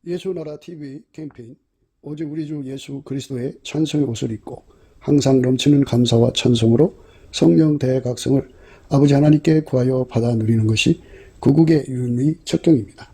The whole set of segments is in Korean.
예수나라 TV 캠페인 오직 우리 주 예수 그리스도의 찬송의 옷을 입고 항상 넘치는 감사와 찬송으로 성령 대각성을 아버지 하나님께 구하여 받아 누리는 것이 구국의 유일의 척경입니다.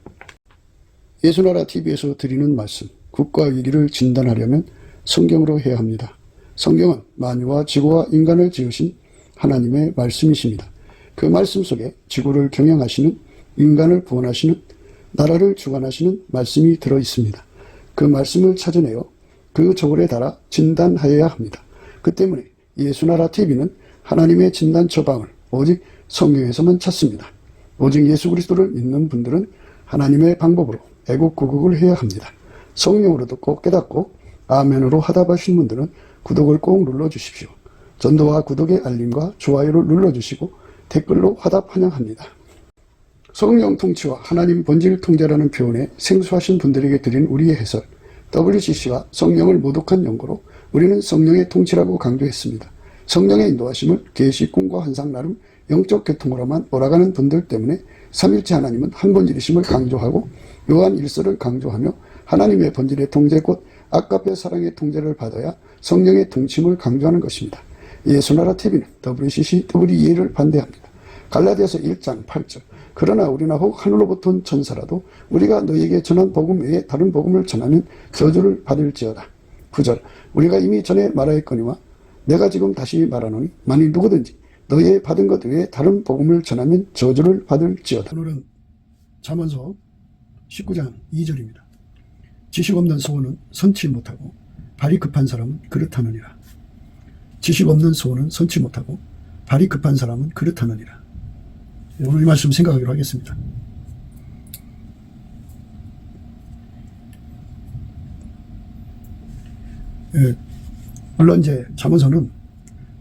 예수나라 TV에서 드리는 말씀, 국가 위기를 진단하려면 성경으로 해야 합니다. 성경은 만유와 지구와 인간을 지으신 하나님의 말씀이십니다. 그 말씀 속에 지구를 경영하시는, 인간을 구원하시는, 나라를 주관하시는 말씀이 들어있습니다. 그 말씀을 찾아내어 그 저울에 달아 진단하여야 합니다. 그 때문에 예수나라 TV는 하나님의 진단 처방을 오직 성경에서만 찾습니다. 오직 예수 그리스도를 믿는 분들은 하나님의 방법으로 애국구국을 해야 합니다. 성령으로 듣고 깨닫고 아멘으로 화답하신 분들은 구독을 꼭 눌러주십시오. 전도와 구독의 알림과 좋아요를 눌러주시고 댓글로 화답 환영합니다. 성령 통치와 하나님 본질 통제라는 표현에 생소하신 분들에게 드린 우리의 해설, WCC가 성령을 모독한 연고로 우리는 성령의 통치라고 강조했습니다. 성령의 인도하심을 계시, 꿈과 환상 나름 영적 계통으로만 몰아가는 분들 때문에 삼일체 하나님은 한 본질이심을 강조하고 요한 1서를 강조하며 하나님의 본질의 통제 곧 아까페 사랑의 통제를 받아야 성령의 통치임을 강조하는 것입니다. 예수나라 TV는 WCC, WEA를 반대합니다. 갈라디아서 1장 8절 그러나 우리나 혹 하늘로부터 온 천사라도 우리가 너희에게 전한 복음 외에 다른 복음을 전하면 저주를 받을지어다. 9절 우리가 이미 전에 말하였거니와 내가 지금 다시 말하노니 만일 누구든지 너희의 받은 것 외에 다른 복음을 전하면 저주를 받을지어다. 오늘은 잠언서 19장 2절입니다. 지식 없는 소원은 선치 못하고 발이 급한 사람은 그릇하느니라. 지식 없는 소원은 선치 못하고 발이 급한 사람은 그릇하느니라. 오늘 이 말씀 생각하기로 하겠습니다. 물론 이제 잠언서는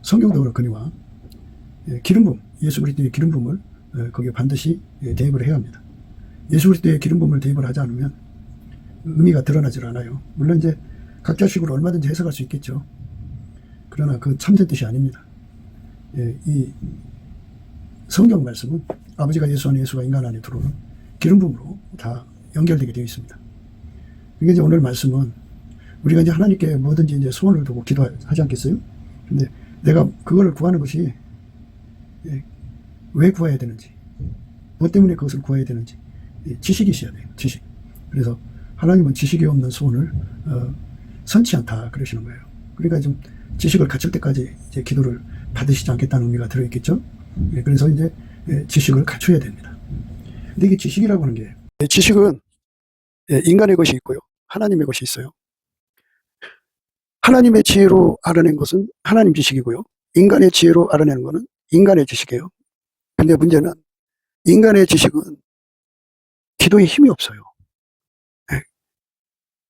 성경도 그렇거니와 기름 부음, 예수 그리스도의 기름 부음을 거기에 반드시 대입을 해야 합니다. 예수 그리스도의 기름 부음을 대입을 하지 않으면 의미가 드러나질 않아요. 물론 이제 각자식으로 얼마든지 해석할 수 있겠죠. 그러나 그건 참된 뜻이 아닙니다. 이 성경 말씀은 아버지가 예수 안에 예수가 인간 안에 들어오는 기름 부음으로 다 연결되게 되어 있습니다. 이게 이제 오늘 말씀은 우리가 이제 하나님께 뭐든지 이제 소원을 두고 기도하지 않겠어요? 근데 내가 그거를 구하는 것이 왜 구해야 되는지, 뭐 때문에 그것을 구해야 되는지 지식이 있어야 돼요. 지식. 그래서 하나님은 지식이 없는 소원을 선치 않다 그러시는 거예요. 그러니까 좀 지식을 갖출 때까지 이제 기도를 받으시지 않겠다는 의미가 들어있겠죠. 그래서 이제 지식을 갖춰야 됩니다. 근데 이게 지식이라고 하는 게, 지식은 인간의 것이 있고요, 하나님의 것이 있어요. 하나님의 지혜로 알아낸 것은 하나님 지식이고요, 인간의 지혜로 알아내는 것은 인간의 지식이에요. 근데 문제는 인간의 지식은 기도에 힘이 없어요.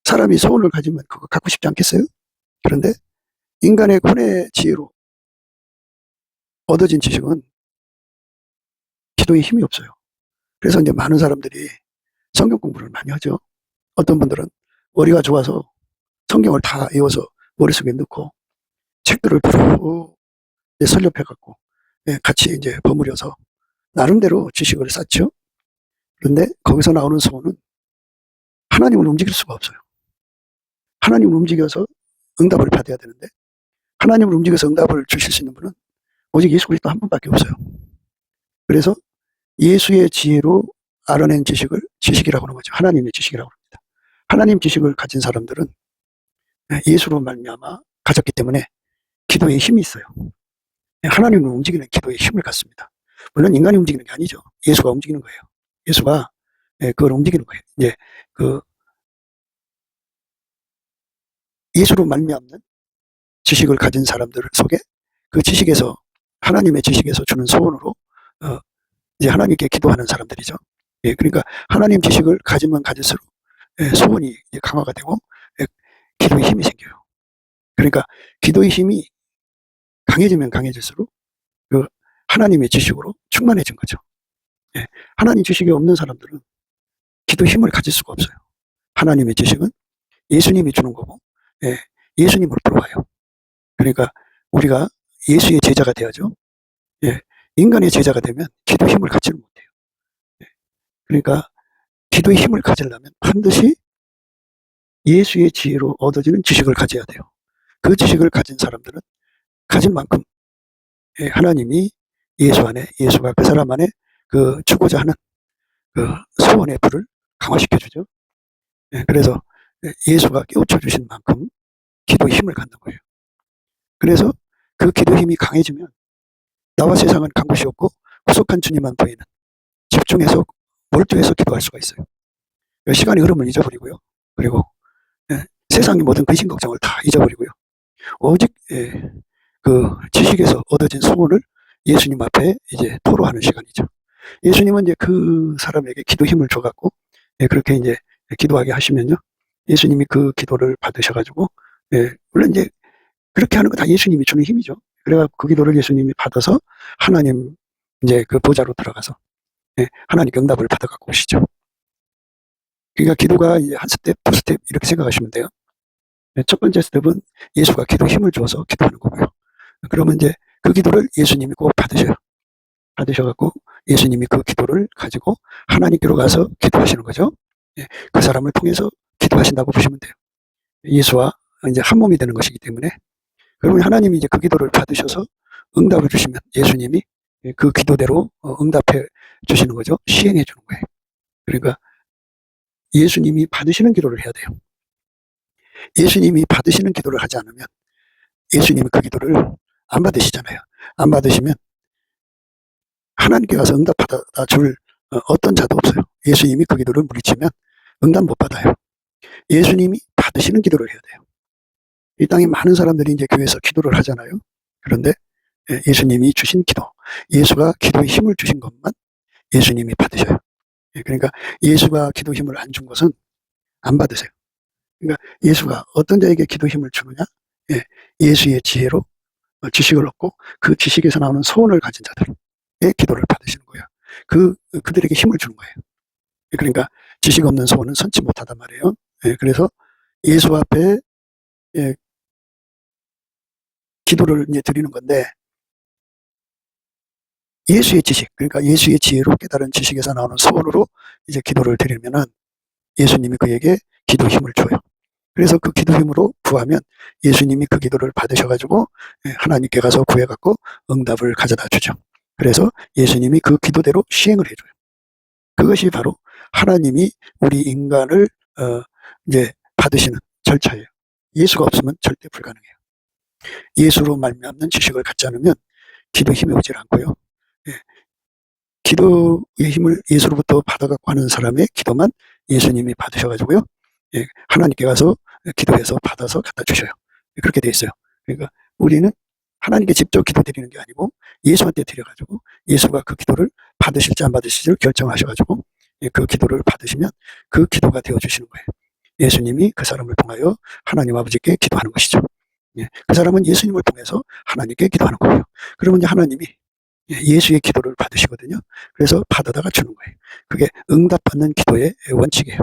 사람이 소원을 가지면 그거 갖고 싶지 않겠어요? 그런데 인간의 혼의 지혜로 얻어진 지식은 기도에 힘이 없어요. 그래서 이제 많은 사람들이 성경 공부를 많이 하죠. 어떤 분들은 머리가 좋아서 성경을 다 외워서 머릿속에 넣고 책들을 쭉 설립해갖고 같이 이제 버무려서 나름대로 지식을 쌓죠. 그런데 거기서 나오는 소원은 하나님을 움직일 수가 없어요. 하나님을 움직여서 응답을 받아야 되는데 하나님을 움직여서 응답을 주실 수 있는 분은 오직 예수 그리스도 한 분밖에 없어요. 그래서 예수의 지혜로 알아낸 지식을 지식이라고 하는 거죠. 하나님의 지식이라고 합니다. 하나님 지식을 가진 사람들은 예수로 말미암아 가졌기 때문에 기도에 힘이 있어요. 하나님을 움직이는 기도에 힘을 갖습니다. 물론 인간이 움직이는 게 아니죠. 예수가 움직이는 거예요. 예수가 그걸 움직이는 거예요. 이제 그 예수로 말미암는 지식을 가진 사람들 속에 그 지식에서, 하나님의 지식에서 주는 소원으로 이제 하나님께 기도하는 사람들이죠. 그러니까 하나님 지식을 가지면 가질수록 소원이 강화가 되고 기도의 힘이 생겨요. 그러니까 기도의 힘이 강해지면 강해질수록 그 하나님의 지식으로 충만해진 거죠. 하나님 지식이 없는 사람들은 기도의 힘을 가질 수가 없어요. 하나님의 지식은 예수님이 주는 거고 예수님으로 들어와요. 그러니까 우리가 예수의 제자가 되어야죠. 인간의 제자가 되면 기도의 힘을 갖지를 못해요. 그러니까 기도의 힘을 가지려면 반드시 예수의 지혜로 얻어지는 지식을 가져야 돼요. 그 지식을 가진 사람들은 가진 만큼 하나님이 예수 안에, 예수가 그 사람 안에 그 주고자 하는 그 소원의 불을 강화시켜 주죠. 그래서 예수가 깨우쳐 주신 만큼 기도의 힘을 갖는 거예요. 그래서 그 기도 힘이 강해지면 나와 세상은 간 곳이 없고 구속한 주님만 보이는, 집중해서 몰두해서 기도할 수가 있어요. 시간의 흐름을 잊어버리고요. 그리고 세상의 모든 근심 걱정을 다 잊어버리고요. 오직 그 지식에서 얻어진 소원을 예수님 앞에 이제 토로하는 시간이죠. 예수님은 이제 그 사람에게 기도 힘을 줘갖고 그렇게 이제 기도하게 하시면요, 예수님이 그 기도를 받으셔가지고, 물론 이제 그렇게 하는 거 다 예수님이 주는 힘이죠. 그래갖고 그 기도를 예수님이 받아서 하나님 이제 그 보좌로 들어가서 하나님께 응답을 받아갖고 오시죠. 그러니까 기도가 이제 한 스텝, 두 스텝 이렇게 생각하시면 돼요. 첫 번째 스텝은 예수가 기도 힘을 줘서 기도하는 거고요. 그러면 이제 그 기도를 예수님이 꼭 받으셔요. 받으셔갖고 예수님이 그 기도를 가지고 하나님께로 가서 기도하시는 거죠. 그 사람을 통해서 기도하신다고 보시면 돼요. 예수와 이제 한 몸이 되는 것이기 때문에. 그러면 하나님이 이제 그 기도를 받으셔서 응답을 주시면 예수님이 그 기도대로 응답해 주시는 거죠. 시행해 주는 거예요. 그러니까 예수님이 받으시는 기도를 해야 돼요. 예수님이 받으시는 기도를 하지 않으면 예수님이 그 기도를 안 받으시잖아요. 안 받으시면 하나님께 가서 응답 받아 줄 어떤 자도 없어요. 예수님이 그 기도를 물리치면 응답 못 받아요. 예수님이 받으시는 기도를 해야 돼요. 이 땅에 많은 사람들이 이제 교회에서 기도를 하잖아요. 그런데 예수님이 주신 기도, 예수가 기도의 힘을 주신 것만 예수님이 받으셔요. 그러니까 예수가 기도 힘을 안 준 것은 안 받으세요. 그러니까 예수가 어떤 자에게 기도 힘을 주느냐? 예수의 지혜로 지식을 얻고 그 지식에서 나오는 소원을 가진 자들의 기도를 받으시는 거예요. 그들에게 힘을 주는 거예요. 그러니까 지식 없는 소원은 선치 못하단 말이에요. 그래서 예수 앞에 기도를 이제 드리는 건데, 예수의 지식, 그러니까 예수의 지혜로 깨달은 지식에서 나오는 소원으로 이제 기도를 드리면은 예수님이 그에게 기도 힘을 줘요. 그래서 그 기도 힘으로 구하면 예수님이 그 기도를 받으셔가지고 하나님께 가서 구해갖고 응답을 가져다 주죠. 그래서 예수님이 그 기도대로 시행을 해줘요. 그것이 바로 하나님이 우리 인간을 이제 받으시는 절차예요. 예수가 없으면 절대 불가능해요. 예수로 말미암는 지식을 갖지 않으면 기도 힘이 오질 않고요. 기도의 힘을 예수로부터 받아갖고 하는 사람의 기도만 예수님이 받으셔가지고요. 하나님께 가서 기도해서 받아서 갖다 주셔요. 그렇게 돼 있어요. 그러니까 우리는 하나님께 직접 기도 드리는 게 아니고 예수한테 드려가지고 예수가 그 기도를 받으실지 안 받으실지를 결정하셔가지고 그 기도를 받으시면 그 기도가 되어주시는 거예요. 예수님이 그 사람을 통하여 하나님 아버지께 기도하는 것이죠. 그 사람은 예수님을 통해서 하나님께 기도하는 거예요. 그러면 이제 하나님이 예수의 기도를 받으시거든요. 그래서 받아다가 주는 거예요. 그게 응답받는 기도의 원칙이에요.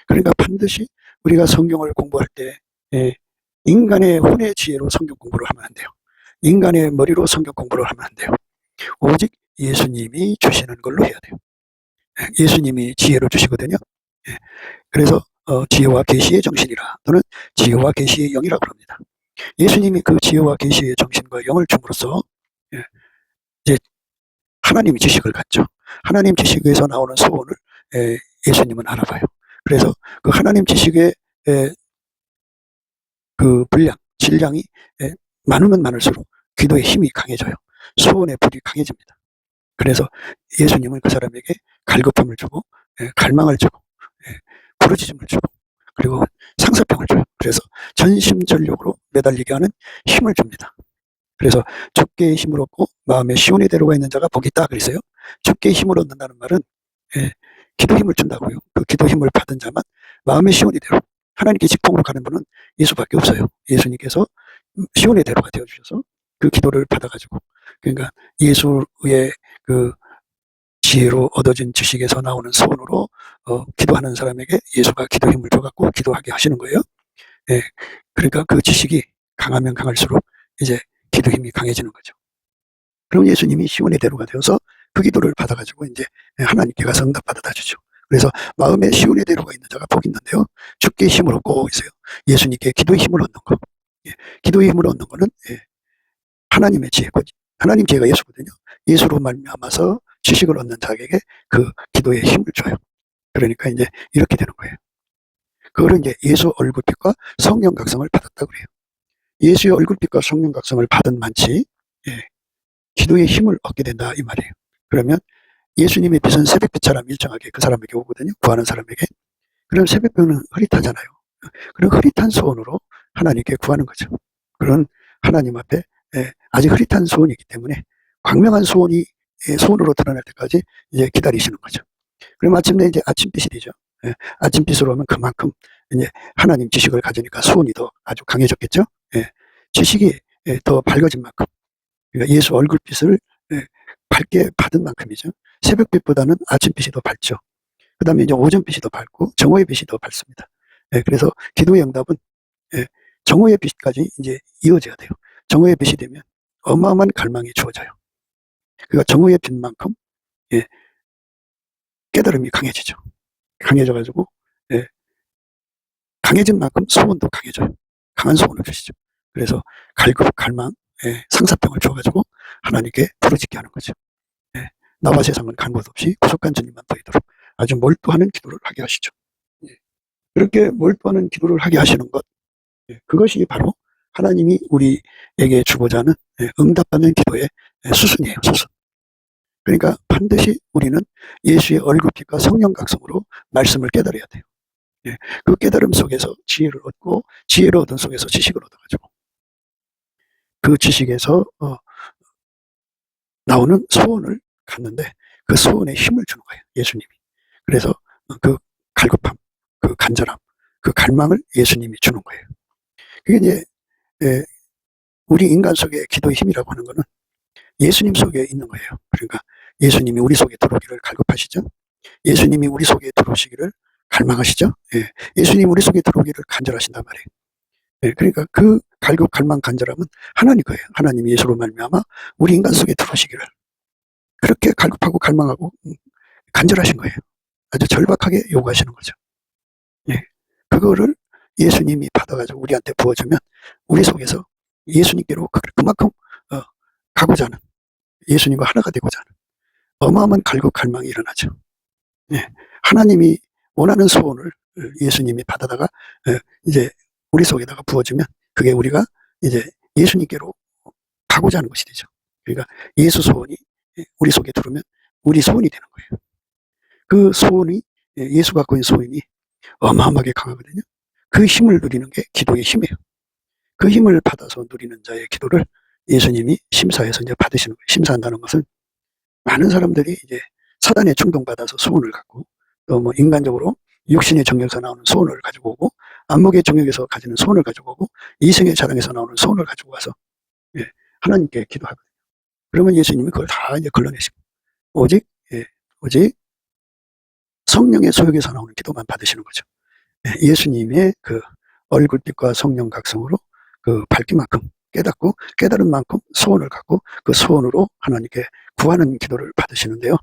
그러니까 반드시 우리가 성경을 공부할 때 인간의 혼의 지혜로 성경 공부를 하면 안 돼요. 인간의 머리로 성경 공부를 하면 안 돼요. 오직 예수님이 주시는 걸로 해야 돼요. 예수님이 지혜를 주시거든요. 그래서 지혜와 계시의 정신이라, 또는 지혜와 계시의 영이라고 합니다. 예수님이 그 지혜와 계시의 정신과 영을 줌으로써 이제 하나님의 지식을 갖죠. 하나님 지식에서 나오는 소원을 예수님은 알아봐요. 그래서 그 하나님 지식의 그 분량, 질량이 많으면 많을수록 기도의 힘이 강해져요. 소원의 불이 강해집니다. 그래서 예수님은 그 사람에게 갈급함을 주고 갈망을 주고 부르짖음을 주고 그리고 상사병을 줘요. 그래서 전심전력으로 매달리게 하는 힘을 줍니다. 그래서 주께의 힘을 얻고 마음에 시온의 대로가 있는 자가 복이 있다 그랬어요. 주께의 힘을 얻는다는 말은 기도 힘을 준다고요. 그 기도 힘을 받은 자만 마음의 시온의 대로, 하나님께 직통으로 가는 분은 예수밖에 없어요. 예수님께서 시온의 대로가 되어주셔서 그 기도를 받아가지고, 그러니까 예수의 그 지혜로 얻어진 지식에서 나오는 소원으로 기도하는 사람에게 예수가 기도 힘을 줘갖고 기도하게 하시는 거예요. 그러니까 그 지식이 강하면 강할수록 이제 기도 힘이 강해지는 거죠. 그럼 예수님이 시온의 대로가 되어서 그 기도를 받아가지고 이제 하나님께 가서 응답 받아다 주죠. 그래서 마음에 시온의 대로가 있는 자가 복이 있는데요. 죽게 힘을 얻고 있어요. 예수님께 기도의 힘을 얻는 거. 예, 기도의 힘을 얻는 거는 하나님의 지혜고, 하나님 지혜가 예수거든요. 예수로 말미암아서 지식을 얻는 자에게 그 기도의 힘을 줘요. 그러니까 이제 이렇게 되는 거예요. 그거를 이제 예수 얼굴빛과 성령 각성을 받았다 그래요. 예수의 얼굴빛과 성령 각성을 받은 만치 기도의 힘을 얻게 된다 이 말이에요. 그러면 예수님의 빛은 새벽빛처럼 일정하게 그 사람에게 오거든요. 구하는 사람에게. 그럼 새벽빛은 흐릿하잖아요. 그런 흐릿한 소원으로 하나님께 구하는 거죠. 그런 하나님 앞에 아직 흐릿한 소원이기 때문에 광명한 소원이 소원으로 드러날 때까지 이제 기다리시는 거죠. 그럼 마침내 이제 아침빛이 되죠. 아침빛으로 오면 그만큼 이제 하나님 지식을 가지니까 소원이 더 아주 강해졌겠죠. 지식이 더 밝아진 만큼, 그러니까 예수 얼굴빛을 밝게 받은 만큼이죠. 새벽빛보다는 아침빛이 더 밝죠. 그 다음에 이제 오전빛이 더 밝고 정오의 빛이 더 밝습니다. 그래서 기도의 응답은 정오의 빛까지 이제 이어져야 돼요. 정오의 빛이 되면 어마어마한 갈망이 주어져요. 그러니까 정오의 빛만큼 깨달음이 강해지죠. 강해져가지고 강해진 만큼 소원도 강해져요. 강한 소원을 주시죠. 그래서 갈급, 갈망, 상사병을 줘가지고 하나님께 부르짖게 하는 거죠. 나와 세상은 간 곳 없이 구속한 주님만 보이도록 아주 몰두하는 기도를 하게 하시죠. 그렇게 몰두하는 기도를 하게 하시는 것, 그것이 바로 하나님이 우리에게 주고자 하는 응답받는 기도의 수순이에요. 수순. 그러니까 반드시 우리는 예수의 얼굴빛과 성령 각성으로 말씀을 깨달아야 돼요. 그 깨달음 속에서 지혜를 얻고, 지혜를 얻은 속에서 지식을 얻어가지고 그 지식에서 나오는 소원을 갖는데 그 소원에 힘을 주는 거예요. 예수님이. 그래서 그 갈급함, 그 간절함, 그 갈망을 예수님이 주는 거예요. 그게 이제 우리 인간 속의 기도의 힘이라고 하는 거는 예수님 속에 있는 거예요. 그러니까 예수님이 우리 속에 들어오기를 갈급하시죠. 예수님이 우리 속에 들어오시기를 갈망하시죠. 예수님 우리 속에 들어오기를 간절하신단 말이에요. 그러니까 그 갈급, 갈망, 간절함은 하나님 거예요. 하나님이 예수로 말미암아 우리 인간 속에 들어오시기를 그렇게 갈급하고 갈망하고 간절하신 거예요. 아주 절박하게 요구하시는 거죠. 그거를 예수님이 받아가지고 우리한테 부어주면 우리 속에서 예수님께로 그만큼 가고자 하는, 예수님과 하나가 되고자 하는 어마어마한 갈급, 갈망이 일어나죠. 하나님이 원하는 소원을 예수님이 받아다가 이제 우리 속에다가 부어주면 그게 우리가 이제 예수님께로 가고자 하는 것이 되죠. 그러니까 예수 소원이 우리 속에 들어오면 우리 소원이 되는 거예요. 그 소원이, 예수 갖고 있는 소원이 어마어마하게 강하거든요. 그 힘을 누리는 게 기도의 힘이에요. 그 힘을 받아서 누리는 자의 기도를 예수님이 심사해서 이제 받으시는 거예요. 심사한다는 것은 많은 사람들이 이제 사단에 충동받아서 소원을 갖고 또 뭐 인간적으로 육신의 정욕에서 나오는 소원을 가지고 오고 안목의 정욕에서 가지는 소원을 가지고 오고 이성의 자랑에서 나오는 소원을 가지고 와서 하나님께 기도하거든요. 그러면 예수님이 그걸 다 이제 걸러내시고 오직 성령의 소욕에서 나오는 기도만 받으시는 거죠. 예수님의 그 얼굴빛과 성령 각성으로 그 밝기만큼 깨닫고 깨달은 만큼 소원을 갖고 그 소원으로 하나님께 구하는 기도를 받으시는데요.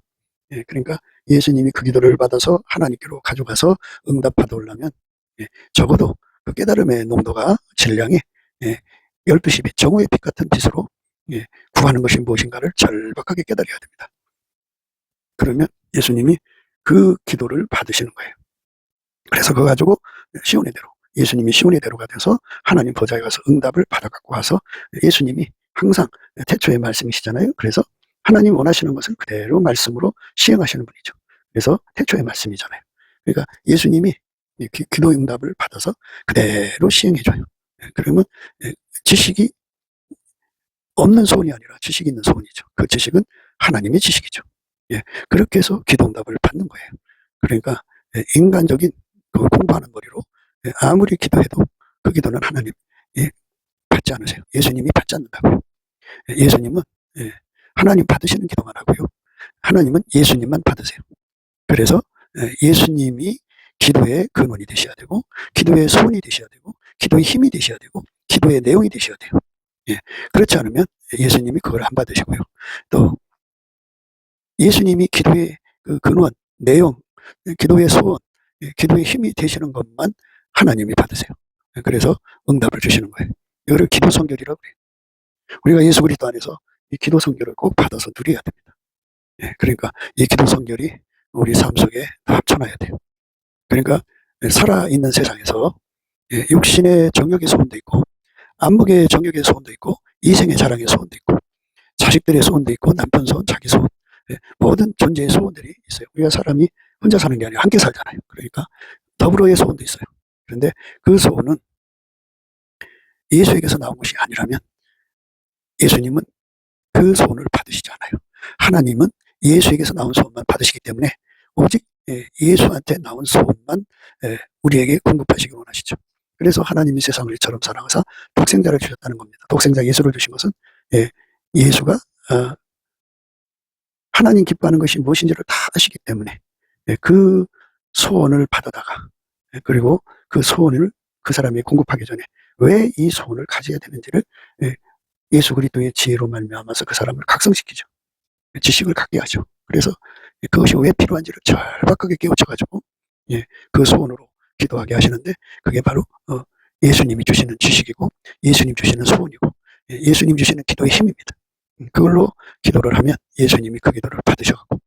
그러니까 예수님이 그 기도를 받아서 하나님께로 가져가서 응답 받아오려면 적어도 그 깨달음의 농도가 질량이 12시 빛, 정오의 빛 같은 빛으로 구하는 것이 무엇인가를 절박하게 깨달아야 됩니다. 그러면 예수님이 그 기도를 받으시는 거예요. 그래서 그거 가지고 시온의 대로, 예수님이 시온의 대로가 돼서 하나님 보좌에 가서 응답을 받아갖고 와서 예수님이 항상 태초의 말씀이시잖아요. 그래서 하나님 원하시는 것을 그대로 말씀으로 시행하시는 분이죠. 그래서 태초의 말씀이잖아요. 그러니까 예수님이 기도 응답을 받아서 그대로 시행해줘요. 그러면 지식이 없는 소원이 아니라 지식이 있는 소원이죠. 그 지식은 하나님의 지식이죠. 그렇게 해서 기도 응답을 받는 거예요. 그러니까 인간적인 그 공부하는 머리로 아무리 기도해도 그 기도는 하나님 받지 않으세요. 예수님이 받지 않는다고요. 예수님은 하나님 받으시는 기도만 하고요. 하나님은 예수님만 받으세요. 그래서 예수님이 기도의 근원이 되셔야 되고 기도의 소원이 되셔야 되고 기도의 힘이 되셔야 되고 기도의 내용이 되셔야 돼요. 그렇지 않으면 예수님이 그걸 안 받으시고요. 또 예수님이 기도의 그 근원, 내용, 기도의 소원, 기도의 힘이 되시는 것만 하나님이 받으세요. 그래서 응답을 주시는 거예요. 이거를 기도 성결이라고 해요. 우리가 예수 그리스도 안에서 이 기도 성결을 꼭 받아서 누려야 됩니다. 그러니까 이 기도 성결이 우리 삶 속에 합쳐놔야 돼요. 그러니까 살아있는 세상에서 육신의 정욕의 소원도 있고, 안목의 정욕의 소원도 있고, 이생의 자랑의 소원도 있고, 자식들의 소원도 있고, 남편 소원, 자기 소원, 모든 존재의 소원들이 있어요. 우리가 사람이 혼자 사는 게 아니라 함께 살잖아요. 그러니까 더불어의 소원도 있어요. 그런데 그 소원은 예수에게서 나온 것이 아니라면 예수님은 그 소원을 받으시지 않아요. 하나님은 예수에게서 나온 소원만 받으시기 때문에 오직 예수한테 나온 소원만 우리에게 공급하시기 원하시죠. 그래서 하나님이 세상을 이처럼 사랑하사 독생자를 주셨다는 겁니다. 독생자 예수를 주신 것은 예수가 하나님 기뻐하는 것이 무엇인지를 다 아시기 때문에 그 소원을 받아다가 그리고 그 소원을 그 사람이 공급하기 전에 왜 이 소원을 가져야 되는지를 예수 그리스도의 지혜로 말미암아서 그 사람을 각성시키죠. 지식을 갖게 하죠. 그래서 그것이 왜 필요한지를 절박하게 깨우쳐가지고 그 소원으로 기도하게 하시는데 그게 바로 예수님이 주시는 지식이고 예수님 주시는 소원이고 예수님 주시는 기도의 힘입니다. 그걸로 기도를 하면 예수님이 그 기도를 받으셔갖고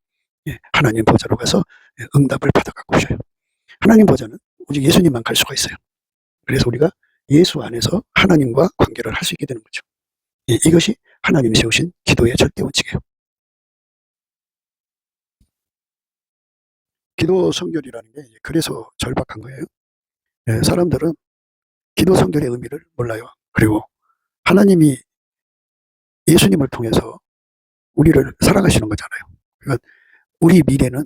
하나님 보좌로 가서 응답을 받아갖고 오셔요. 하나님 보좌는 오직 예수님만 갈 수가 있어요. 그래서 우리가 예수 안에서 하나님과 관계를 할 수 있게 되는 거죠. 이것이 하나님이 세우신 기도의 절대 원칙이에요. 기도 성결이라는 게 그래서 절박한 거예요. 사람들은 기도 성결의 의미를 몰라요. 그리고 하나님이 예수님을 통해서 우리를 사랑하시는 거잖아요. 그러니까 우리 미래는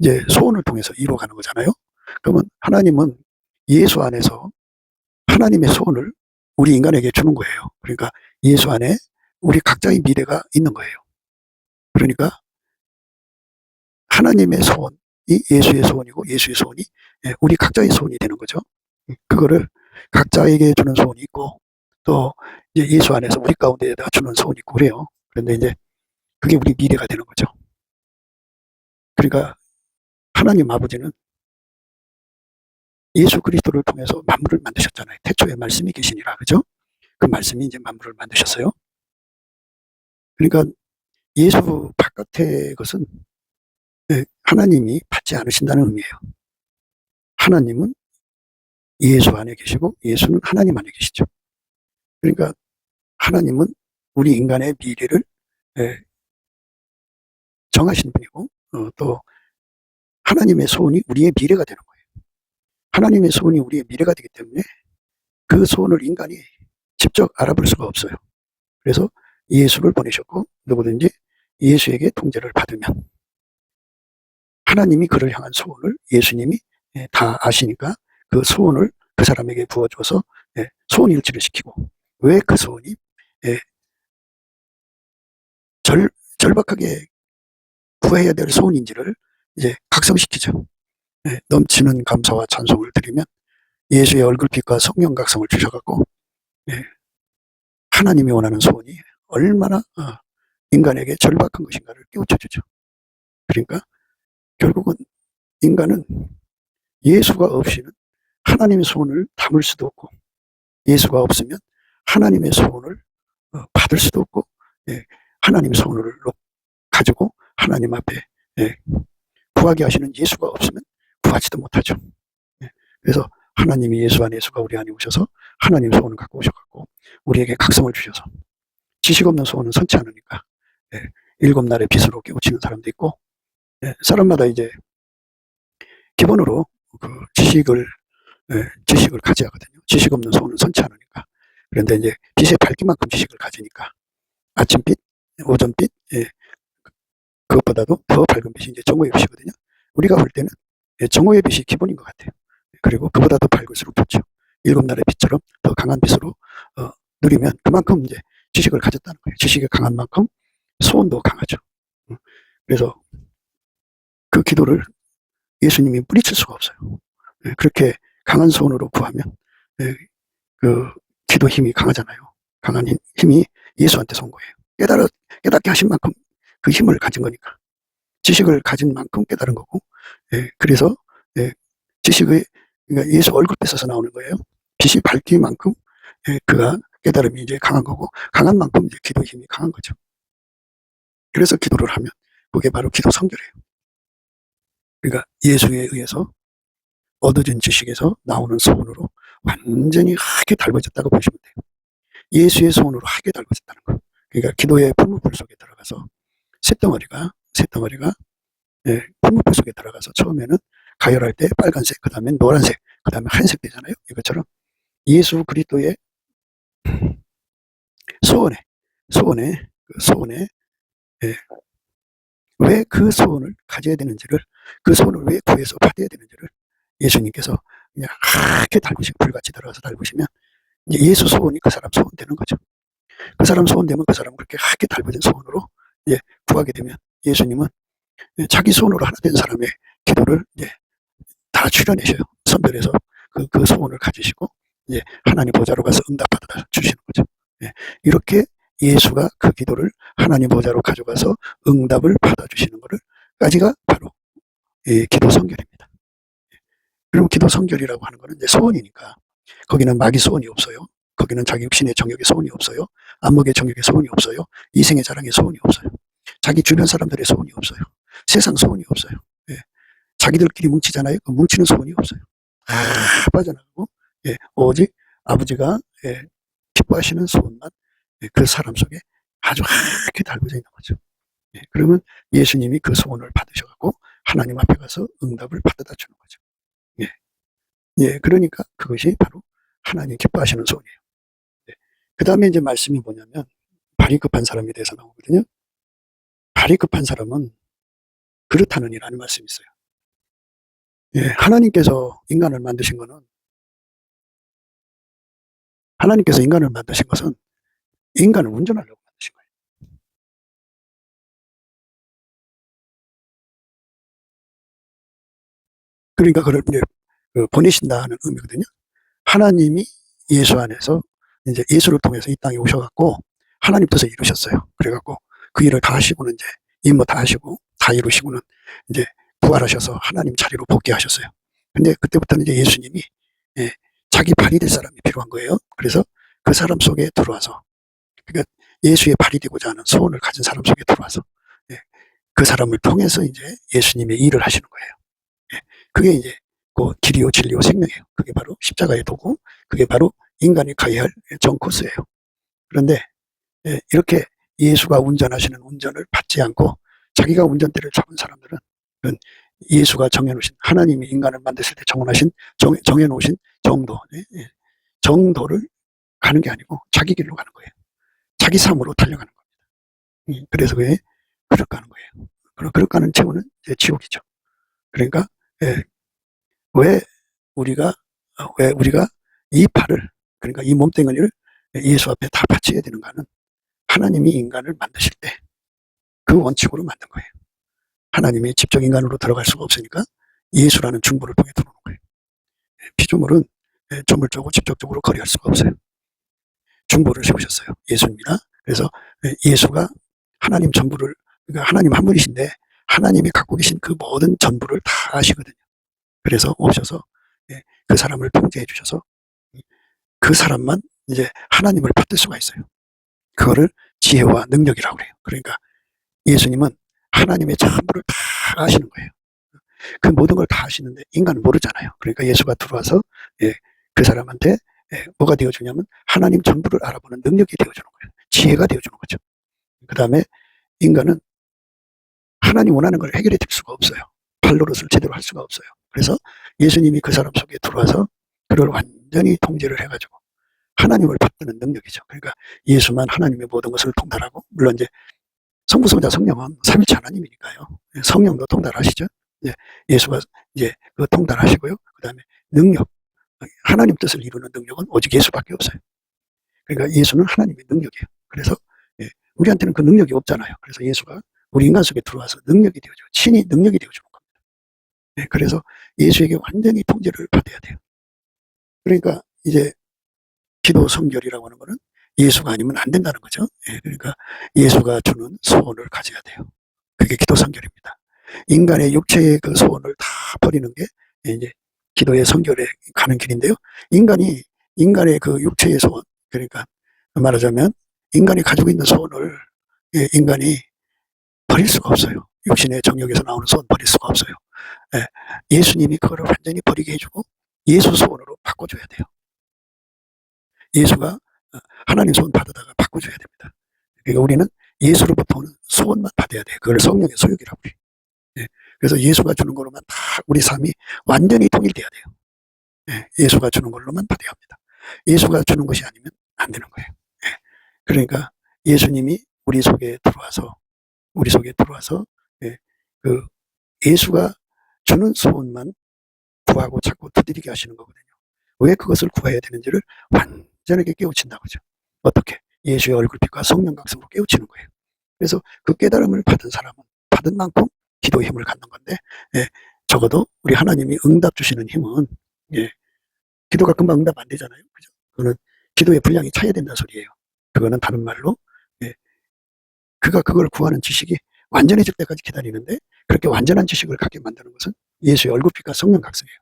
이제 소원을 통해서 이루어가는 거잖아요. 그러면 하나님은 예수 안에서 하나님의 소원을 우리 인간에게 주는 거예요. 그러니까 예수 안에 우리 각자의 미래가 있는 거예요. 그러니까 하나님의 소원이 예수의 소원이고 예수의 소원이 우리 각자의 소원이 되는 거죠. 그거를 각자에게 주는 소원이 있고 또 이제 예수 안에서 우리 가운데에다 주는 소원이 있고 그래요. 그런데 이제 그게 우리 미래가 되는 거죠. 그러니까 하나님 아버지는 예수 그리스도를 통해서 만물을 만드셨잖아요. 태초에 말씀이 계시니라. 그죠? 그 말씀이 이제 만물을 만드셨어요. 그러니까 예수 바깥의 것은 하나님이 받지 않으신다는 의미예요. 하나님은 예수 안에 계시고 예수는 하나님 안에 계시죠. 그러니까 하나님은 우리 인간의 미래를 정하신 분이고 또 하나님의 소원이 우리의 미래가 되는 거예요. 하나님의 소원이 우리의 미래가 되기 때문에 그 소원을 인간이 직접 알아볼 수가 없어요. 그래서 예수를 보내셨고 누구든지 예수에게 통제를 받으면 하나님이 그를 향한 소원을 예수님이 다 아시니까 그 소원을 그 사람에게 부어줘서 소원 일치를 시키고 왜 그 소원이 절박하게 구해야 될 소원인지를 이제 각성시키죠. 넘치는 감사와 찬송을 드리면 예수의 얼굴빛과 성령 각성을 주셔갖고 하나님이 원하는 소원이 얼마나 인간에게 절박한 것인가를 깨우쳐주죠. 그러니까 결국은 인간은 예수가 없이는 하나님의 소원을 담을 수도 없고 예수가 없으면 하나님의 소원을 받을 수도 없고 하나님의 소원을 가지고 하나님 앞에 구하게 하시는 예수가 없으면 구하지도 못하죠. 그래서 하나님이 예수 안에 예수가 우리 안에 오셔서 하나님 소원을 갖고 오셔갖고 우리에게 각성을 주셔서 지식 없는 소원은 선치 않으니까 7날의 빛으로 깨우치는 사람도 있고 사람마다 이제 기본으로 그 지식을 가져야 하거든요. 지식 없는 소원은 선치 않으니까. 그런데 이제 빛의 밝기만큼 지식을 가지니까 아침빛, 오전빛, 그것보다도 더 밝은 빛이 이제 정오의 빛이거든요. 우리가 볼 때는 정오의 빛이 기본인 것 같아요. 그리고 그보다 더 밝을수록 좋죠. 7날의 빛처럼 더 강한 빛으로 누리면 그만큼 이제 지식을 가졌다는 거예요. 지식이 강한 만큼 소원도 강하죠. 그래서 그 기도를 예수님이 뿌리칠 수가 없어요. 그렇게 강한 소원으로 구하면 그 기도 힘이 강하잖아요. 강한 힘이 예수한테서 온 거예요. 깨닫게 하신 만큼 그 힘을 가진 거니까. 지식을 가진 만큼 깨달은 거고 그래서 지식의 그러니까 예수 얼굴 뺏어서 나오는 거예요. 빛이 밝기만큼 그가 깨달음이 이제 강한 거고 강한 만큼 이제 기도 힘이 강한 거죠. 그래서 기도를 하면 그게 바로 기도 성결이에요. 그러니까 예수에 의해서 얻어진 지식에서 나오는 소원으로 완전히 하게 달궈졌다고 보시면 돼요. 예수의 소원으로 하게 달궈졌다는 거. 그러니까 기도의 풀무불 속에 들어가서 쇳덩어리가 풀무불 속에 들어가서 처음에는 가열할 때 빨간색, 그 다음에 노란색, 그 다음에 하얀색 되잖아요. 이것처럼 예수 그리스도의 소원에 왜 그 소원을 가져야 되는지를, 그 소원을 왜 구해서 받아야 되는지를 예수님께서 그냥 하게 달구시고 불같이 들어가서 달구시면 이제 예수 소원이 그 사람 소원 되는 거죠. 그 사람 소원 되면 그 사람은 그렇게 하게 달궈진 소원으로 이제 구하게 되면 예수님은 자기 소원으로 하나 된 사람의 기도를 이제 다 출연하셔요. 선별해서 그 소원을 가지시고 이제 하나님 보좌로 가서 응답받아 주시는 거죠. 이렇게 예수가 그 기도를 하나님 보좌로 가져가서 응답을 받아주시는 것을 까지가 바로 기도 성결입니다. 그럼 기도 성결이라고 하는 것은 이제 소원이니까 거기는 마귀 소원이 없어요. 거기는 자기 육신의 정욕의 소원이 없어요. 안목의 정욕의 소원이 없어요. 이생의 자랑의 소원이 없어요. 자기 주변 사람들의 소원이 없어요. 세상 소원이 없어요. 자기들끼리 뭉치잖아요. 그 뭉치는 소원이 없어요. 빠져나가고 오직 아버지가 기뻐하시는 소원만 그 사람 속에 아주 하얗게 달궈져 있는 거죠. 그러면 예수님이 그 소원을 받으셔갖고 하나님 앞에 가서 응답을 받아다 주는 거죠. 그러니까 그것이 바로 하나님 기뻐하시는 소원이에요. 그 다음에 이제 말씀이 뭐냐면 발이 급한 사람에 대해서 나오거든요. 발이 급한 사람은 그렇다느니라는 말씀이 있어요. 하나님께서 인간을 만드신 것은 인간을 운전하려고 만드신 거예요. 그러니까 그걸 이제 보내신다는 의미거든요. 하나님이 예수 안에서 이제 예수를 통해서 이 땅에 오셔갖고 하나님 뜻을 이루셨어요. 그래갖고 그 일을 다 하시고는 이제 임무 다 하시고 다 이루시고는 이제 부활하셔서 하나님 자리로 복귀하셨어요. 근데 그때부터는 이제 예수님이 자기 발이 될 사람이 필요한 거예요. 그래서 그 사람 속에 들어와서 그러니까 예수의 발이 되고자 하는 소원을 가진 사람 속에 들어와서 그 사람을 통해서 이제 예수님의 일을 하시는 거예요. 그게 이제 그 길이요 진리요 생명이에요. 그게 바로 십자가의 도구, 그게 바로 인간이 가야 할 전 코스예요. 그런데 이렇게 예수가 운전하시는 운전을 받지 않고 자기가 운전대를 잡은 사람들은 예수가 정해놓으신, 하나님이 인간을 만드실 때 정해놓으신 정도를 가는 게 아니고 자기 길로 가는 거예요. 자기 삶으로 달려가는 겁니다. 그래서 그게 그릇 가는 거예요. 그릇 가는 채우는 지옥이죠. 그러니까 왜 우리가 이 팔을, 그러니까 이 몸뚱이를 예수 앞에 다 바쳐야 되는가는 하나님이 인간을 만드실 때 그 원칙으로 만든 거예요. 하나님이 직접 인간으로 들어갈 수가 없으니까 예수라는 중보를 통해 들어오는 거예요. 피조물은 조물적으로 직접적으로 거래할 수가 없어요. 중보를 세우셨어요. 예수입니다. 그래서 예수가 하나님 전부를, 그러니까 하나님 한 분이신데 하나님이 갖고 계신 그 모든 전부를 다 아시거든요. 그래서 오셔서 그 사람을 통제해 주셔서 그 사람만 이제 하나님을 받을 수가 있어요. 그거를 지혜와 능력이라고 그래요. 그러니까 예수님은 하나님의 전부를 다 아시는 거예요. 그 모든 걸 다 아시는데 인간은 모르잖아요. 그러니까 예수가 들어와서 그 사람한테 뭐가 되어주냐면 하나님 전부를 알아보는 능력이 되어주는 거예요. 지혜가 되어주는 거죠. 그 다음에 인간은 하나님 원하는 걸 해결해 줄 수가 없어요. 발노릇을 제대로 할 수가 없어요. 그래서 예수님이 그 사람 속에 들어와서 그를 완전히 통제를 해가지고 하나님을 받드는 능력이죠. 그러니까 예수만 하나님의 모든 것을 통달하고, 물론 이제 성부, 성자, 성령은 삼위일체 하나님이니까요. 성령도 통달하시죠. 예수가 이제 그 통달하시고요. 그 다음에 능력, 하나님 뜻을 이루는 능력은 오직 예수밖에 없어요. 그러니까 예수는 하나님의 능력이에요. 그래서 우리한테는 그 능력이 없잖아요. 그래서 예수가 우리 인간 속에 들어와서 능력이 되어줘, 친히 능력이 되어주는 겁니다. 그래서 예수에게 완전히 통제를 받아야 돼요. 그러니까 이제 기도 성결이라고 하는 거는 예수가 아니면 안 된다는 거죠. 그러니까 예수가 주는 소원을 가져야 돼요. 그게 기도 성결입니다. 인간의 육체의 그 소원을 다 버리는 게 이제 기도의 성결에 가는 길인데요. 인간의 그 육체의 소원, 그러니까 말하자면 인간이 가지고 있는 소원을 인간이 버릴 수가 없어요. 육신의 정욕에서 나오는 소원 버릴 수가 없어요. 예수님이 그거를 완전히 버리게 해주고 예수 소원으로 바꿔줘야 돼요. 예수가 하나님 소원 받아다가 바꿔줘야 됩니다. 그러니까 우리는 예수로부터 오는 소원만 받아야 돼요. 그걸 성령의 소유기라고 그래요. 그래서 예수가 주는 걸로만 다 우리 삶이 완전히 통일돼야 돼요. 예수가 주는 걸로만 받아야 합니다. 예수가 주는 것이 아니면 안 되는 거예요. 그러니까 예수님이 우리 속에 들어와서 그 예수가 주는 소원만 구하고 찾고 두드리게 하시는 거거든요. 왜 그것을 구해야 되는지를 완전하게 깨우친다고죠. 어떻게? 예수의 얼굴빛과 성령 각성으로 깨우치는 거예요. 그래서 그 깨달음을 받은 사람은 받은 만큼 기도의 힘을 갖는 건데, 적어도 우리 하나님이 응답 주시는 힘은, 기도가 금방 응답 안 되잖아요. 그죠? 그거는 기도의 분량이 차야 된다는 소리예요. 그거는 다른 말로, 그가 그걸 구하는 지식이 완전해질 때까지 기다리는데, 그렇게 완전한 지식을 갖게 만드는 것은 예수의 얼굴빛과 성령 각성이에요.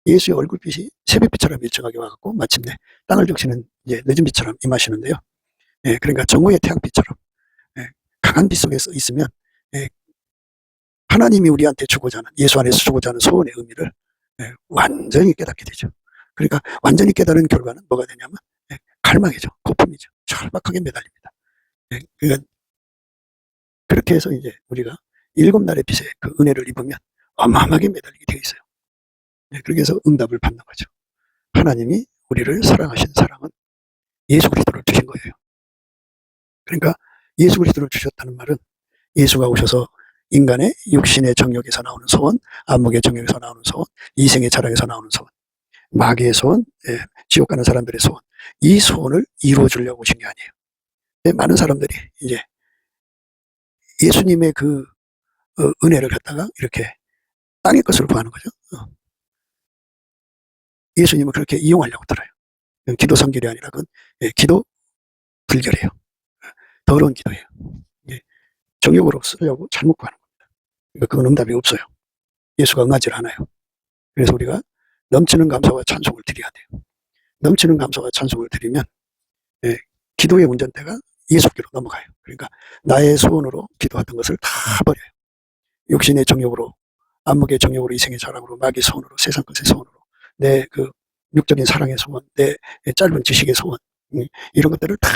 예수의 얼굴빛이 새벽빛처럼 일정하게 와갖고 마침내 땅을 적시는 이제 늦은 빛처럼 임하시는데요. 그러니까 정오의 태양빛처럼 강한 빛 속에 있으면 하나님이 우리한테 주고자 하는, 예수 안에서 주고자 하는 소원의 의미를 완전히 깨닫게 되죠. 그러니까 완전히 깨달은 결과는 뭐가 되냐면 갈망이죠. 고품이죠. 철박하게 매달립니다. 그러니까 그렇게 해서 이제 우리가 7날의 빛의 그 은혜를 입으면 어마어마하게 매달리게 되어 있어요. 그렇게 해서 응답을 받는 거죠. 하나님이 우리를 사랑하신 사랑은 예수 그리스도를 주신 거예요. 그러니까 예수 그리스도를 주셨다는 말은 예수가 오셔서 인간의 육신의 정욕에서 나오는 소원, 안목의 정욕에서 나오는 소원, 이생의 자랑에서 나오는 소원, 마귀의 소원, 지옥 가는 사람들의 소원, 이 소원을 이루어 주려고 오신 게 아니에요. 많은 사람들이 이제 예수님의 그 은혜를 갖다가 이렇게 땅의 것을 구하는 거죠. 예수님은 그렇게 이용하려고 들어요. 기도 성결이 아니라 그건 기도 불결이에요. 더러운 기도예요. 정욕으로 쓰려고 잘못 구하는 겁니다. 그러니까 그건 응답이 없어요. 예수가 응하지 않아요. 그래서 우리가 넘치는 감사와 찬송을 드려야 돼요. 넘치는 감사와 찬송을 드리면 기도의 운전대가 예수께로 넘어가요. 그러니까 나의 소원으로 기도하던 것을 다 버려요. 육신의 정욕으로, 안목의 정욕으로, 이생의 자랑으로, 마귀의 소원으로, 세상 것의 소원으로, 내 그 육적인 사랑의 소원, 내 짧은 지식의 소원, 이런 것들을 다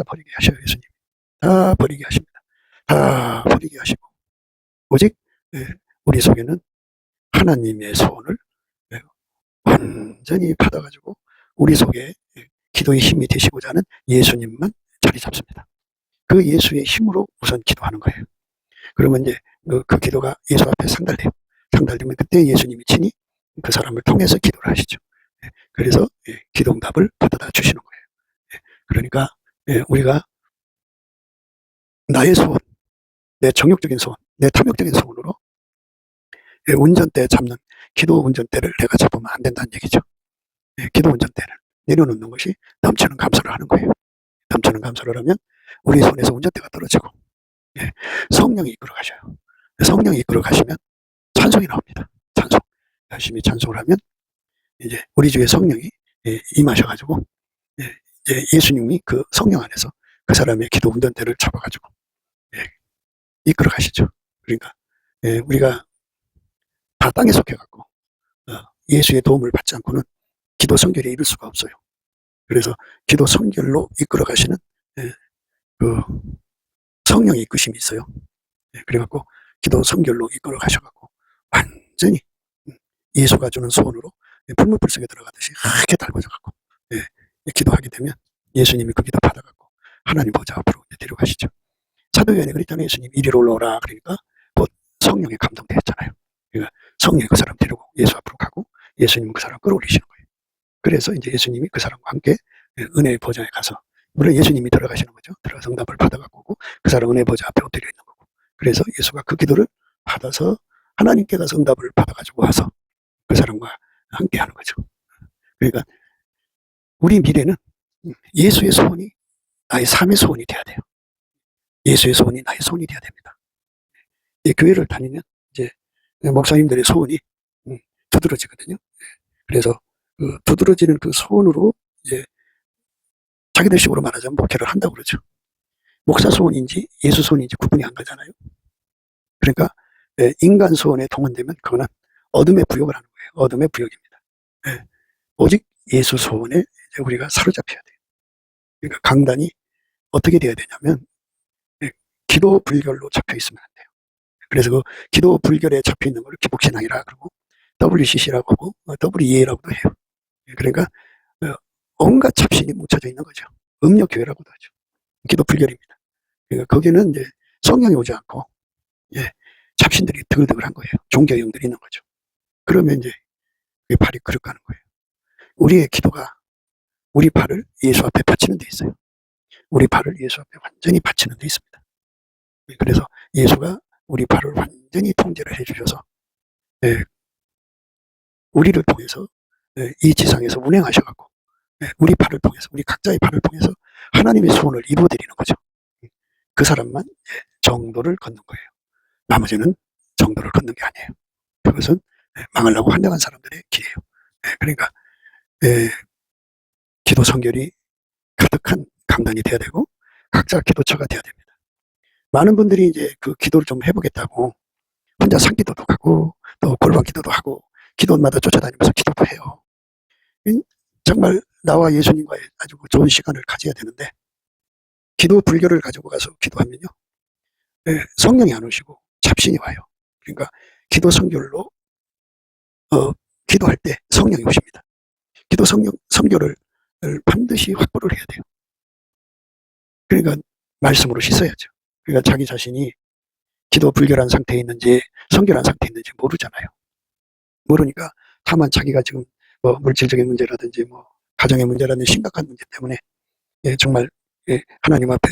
버리게 하셔요. 예수님. 다 버리게 하십니다. 다 버리게 하시고 오직 우리 속에는 하나님의 소원을 완전히 받아가지고 우리 속에 기도의 힘이 되시고자 하는 예수님만 자리 잡습니다. 그 예수의 힘으로 우선 기도하는 거예요. 그러면 이제 그 기도가 예수 앞에 상달돼요. 상달되면 그때 예수님이 친히 그 사람을 통해서 기도를 하시죠. 그래서 기도 응답을 받아다 주시는 거예요. 그러니까 우리가 나의 소원, 내 정욕적인 소원, 내 탐욕적인 소원으로 운전대 잡는 기도 운전대를 내가 잡으면 안 된다는 얘기죠. 기도 운전대를 내려놓는 것이 넘치는 감사를 하는 거예요. 넘치는 감사를 하면 우리 손에서 운전대가 떨어지고 성령이 이끌어 가셔요. 성령이 이끌어 가시면 찬송이 나옵니다. 찬송. 열심히 찬송을 하면 이제 우리 주에 성령이 임하셔가지고 이제 예수님이 그 성령 안에서 그 사람의 기도 운전대를 잡아가지고 이끌어 가시죠. 그러니까 우리가 다 땅에 속해갖고 예수의 도움을 받지 않고는 기도 성결에 이를 수가 없어요. 그래서 기도 성결로 이끌어 가시는 그 성령의 이끄심이 있어요. 그래갖고 기도 성결로 이끌어 가셔갖고 완전히 예수가 주는 소원으로 풀무불 속에 들어가듯이 크게 달궈져갖고 기도하게 되면 예수님이 그 기도 받아갖고 하나님 보좌 앞으로 데려가시죠. 사도요한이 그랬잖아요. 예수님 이리로 올라오라 그러니까 곧 성령에 감동되었잖아요. 그러니까 성령이 그 사람 데리고 예수 앞으로 가고 예수님은 그 사람 끌어올리시는 거예요. 그래서 이제 예수님이 그 사람과 함께 은혜의 보좌에 가서, 물론 예수님이 들어가시는 거죠. 들어가서 응답을 받아갖고 오고 그 사람 은혜의 보좌 앞에 엎드려 있는 거고, 그래서 예수가 그 기도를 받아서 하나님께 가서 응답을 받아가지고 와서 그 사람과 함께 하는 거죠. 그러니까 우리 미래는 예수의 소원이 나의 삶의 소원이 돼야 돼요. 예수의 소원이 나의 소원이 돼야 됩니다. 교회를 다니면 목사님들의 소원이 두드러지거든요. 그래서 그 두드러지는 그 소원으로 이제 자기들 식으로 말하자면 목회를 한다고 그러죠. 목사 소원인지 예수 소원인지 구분이 안 가잖아요. 그러니까 인간 소원에 동원되면 그거는 어둠의 부역을 하는 거예요. 어둠의 부역입니다. 오직 예수 소원에 우리가 사로잡혀야 돼요. 그러니까 강단이 어떻게 돼야 되냐면 기도 불결로 잡혀 있으면 안 돼요. 그래서 그 기도 불결에 잡혀 있는 걸 기복신앙이라 그러고 WCC라고 하고 WEA라고도 해요. 그러니까 온갖 잡신이 뭉쳐져 있는 거죠. 음력교회라고도 하죠. 기도 불결입니다. 그러니까 거기는 이제 성령이 오지 않고 잡신들이 드글드글한 거예요. 종교형들이 있는 거죠. 그러면 이제 발이 그릇 가는 거예요. 우리의 기도가 우리 발을 예수 앞에 바치는 데 있어요. 우리 발을 예수 앞에 완전히 바치는 데 있습니다. 그래서 예수가 우리 발을 완전히 통제를 해주셔서 우리를 통해서 이 지상에서 운행하셔갖고 우리 발을 통해서 우리 각자의 발을 통해서 하나님의 소원을 이루어드리는 거죠. 그 사람만 정도를 걷는 거예요. 나머지는 정도를 걷는 게 아니에요. 그것은 망하려고 환영한 사람들의 길이에요. 그러니까 기도 성결이 가득한 강단이 돼야 되고 각자 기도처가 돼야 됩니다. 많은 분들이 이제 그 기도를 좀 해보겠다고 혼자 산기도도 하고 또 골방 기도도 하고 기도마다 쫓아다니면서 기도도 해요. 정말 나와 예수님과의 아주 좋은 시간을 가져야 되는데 기도 불교를 가지고 가서 기도하면요 성령이 안 오시고 잡신이 와요. 그러니까 기도 성결로 기도할 때 성령이 오십니다. 기도 성결을 반드시 확보를 해야 돼요. 그러니까 말씀으로 씻어야죠. 그러니까 자기 자신이 기도 불결한 상태에 있는지 성결한 상태에 있는지 모르잖아요. 모르니까 다만 자기가 지금 뭐 물질적인 문제라든지 뭐 가정의 문제라든지 심각한 문제 때문에 정말 하나님 앞에